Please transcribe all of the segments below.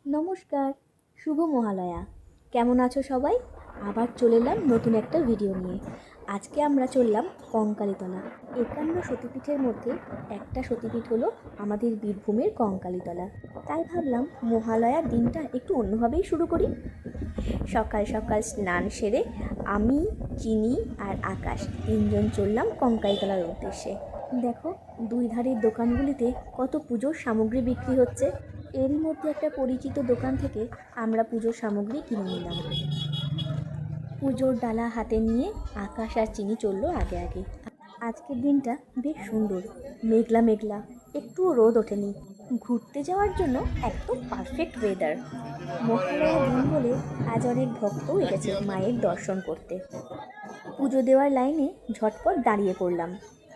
নমস্কার, শুভ মহালয়া। কেমন আছো সবাই? আবার চলে এলাম নতুন একটা ভিডিও নিয়ে। আজকে আমরা চললাম কঙ্কালীতলা। ৫১ সতীপীঠের মধ্যে একটা সতীপীঠ হলো আমাদের বীরভূমের কঙ্কালীতলা। তাই ভাবলাম মহালয়ার দিনটা একটু অন্যভাবেই শুরু করি। সকাল সকাল স্নান সেরে আমি, চিনি আর আকাশ তিনজন চললাম কঙ্কালীতলার উদ্দেশ্যে। দেখো, দুই ধারের দোকানগুলিতে কত পুজোর সামগ্রী বিক্রি হচ্ছে। এরই মধ্যে একটা পরিচিত দোকান থেকে আমরা পুজোর সামগ্রী কিনে নিলাম। পুজোর ডালা হাতে নিয়ে আকাশ আর চিনি চললো আগে আগে। আজকের দিনটা বেশ সুন্দর, মেঘলা মেঘলা, একটুও রোদ ওঠেনি। ঘুরতে যাওয়ার জন্য একদম পারফেক্ট ওয়েদার। মহালয়া দিন বলে আজ অনেক ভক্তও এসেছে মায়ের দর্শন করতে। পুজো দেওয়ার লাইনে ঝটপট দাঁড়িয়ে পড়লাম।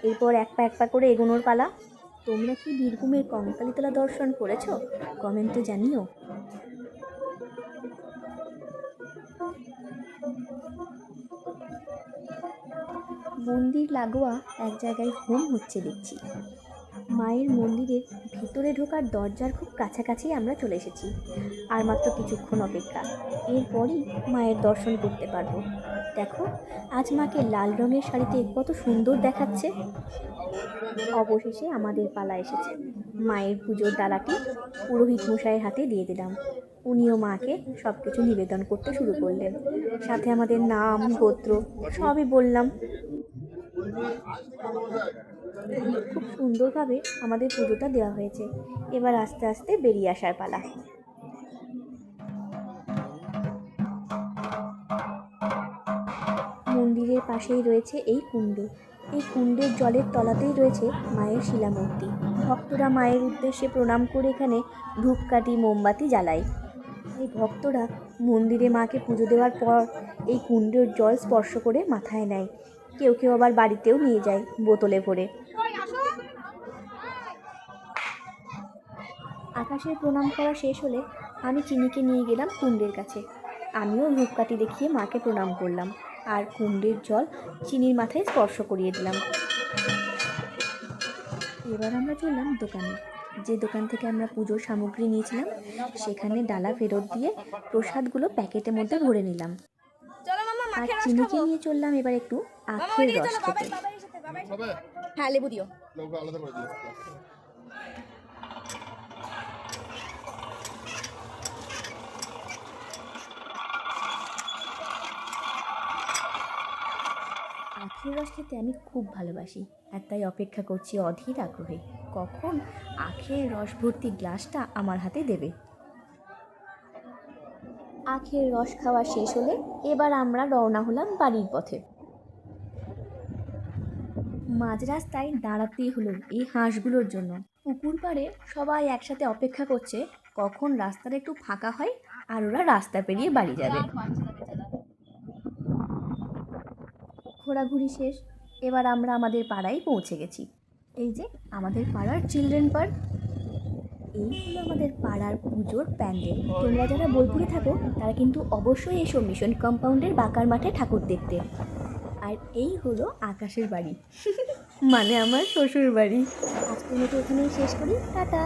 এরপর এক পা করে এগোনোর পালা। তোমরা কি বীরভূমের কঙ্কালীতলা দর্শন করেছো? কমেন্টে জানিও। মন্দির লাগোয়া এক জায়গায় হোম হচ্ছে দেখছি। মায়ের মন্দিরের ভিতরে ঢোকার দরজার খুব কাছাকাছি আমরা চলে এসেছি। আর মাত্র কিছুক্ষণ অপেক্ষা, এরপরই মায়ের দর্শন করতে পারবো। দেখো, আজ মাকে লাল রঙের শাড়িতে কত সুন্দর দেখাচ্ছে। অবশেষে আমাদের পালা এসেছে। মায়ের পুজোর ডালাটি পুরোহিত মশাইয়ের হাতে দিয়ে দিলাম। উনিও মাকে সব কিছু নিবেদন করতে শুরু করলেন। সাথে আমাদের নাম, গোত্র সবই বললাম। খুব সুন্দরভাবে আমাদের পুজোটা দেওয়া হয়েছে। এবার আস্তে আস্তে বেরিয়ে আসার পালা। মন্দিরের পাশেই রয়েছে এই কুণ্ড। এই কুণ্ডের জলের তলাতেই রয়েছে মায়ের শিলামূর্তি। ভক্তরা মায়ের উদ্দেশ্যে প্রণাম করে এখানে ধূপকাঠি, মোমবাতি জ্বালায়। এই ভক্তরা মন্দিরে মাকে পুজো দেওয়ার পর এই কুণ্ডের জল স্পর্শ করে মাথায় নেয়। কেউ কেউ আবার বাড়িতেও নিয়ে যায় বোতলে ভরে। আকাশের প্রণাম করা শেষ হলে আমি চিনিকে নিয়ে গেলাম কুণ্ডের কাছে। আমিও ধূপকাঠি দেখিয়ে মাকে প্রণাম করলাম আর কুণ্ডের জল চিনির মাথায় স্পর্শ করিয়ে দিলাম। এবার আমরা চললাম দোকানে। যে দোকান থেকে আমরা পুজোর সামগ্রী নিয়েছিলাম সেখানে ডালা ফেরত দিয়ে প্রসাদগুলো প্যাকেটের মধ্যে ভরে নিলাম। আর চিনিকে নিয়ে চললাম এবার একটু আখের রস খেতে। হ্যাঁ, লেবু দিও। আখের রস খেতে আমি খুব ভালোবাসি, আর তাই অপেক্ষা করছি অধীর আগ্রহে কখন আখের রস ভর্তি গ্লাসটা আমার হাতে দেবে। আখের রস খাওয়া শেষ হলে এবার আমরা রওনা হলাম বাড়ির পথে। মাঝ রাস্তায় দাঁড়াতেই হলো এই হাঁসগুলোর জন্য। পুকুর পাড়ে সবাই একসাথে অপেক্ষা করছে কখন রাস্তাটা একটু ফাঁকা হয় আর ওরা রাস্তা পেরিয়ে বাড়ি যাবে। ঘোরাঘুরি শেষ, এবার আমরা আমাদের পাড়ায় পৌঁছে গেছি। এই যে আমাদের পাড়ার চিলড্রেন পার্ক। এই হলো আমাদের পাড়ার পুজোর প্যান্ডেল। তোমরা যারা বোলপুরে থাকো তারা কিন্তু অবশ্যই এসো মিশন কম্পাউন্ডের বাঁকার মাঠে ঠাকুর দেখতে। আর এই হলো আকাশের বাড়ি, মানে আমার শ্বশুর বাড়ি। আজকের মতো এখানেই শেষ করি, টাটা।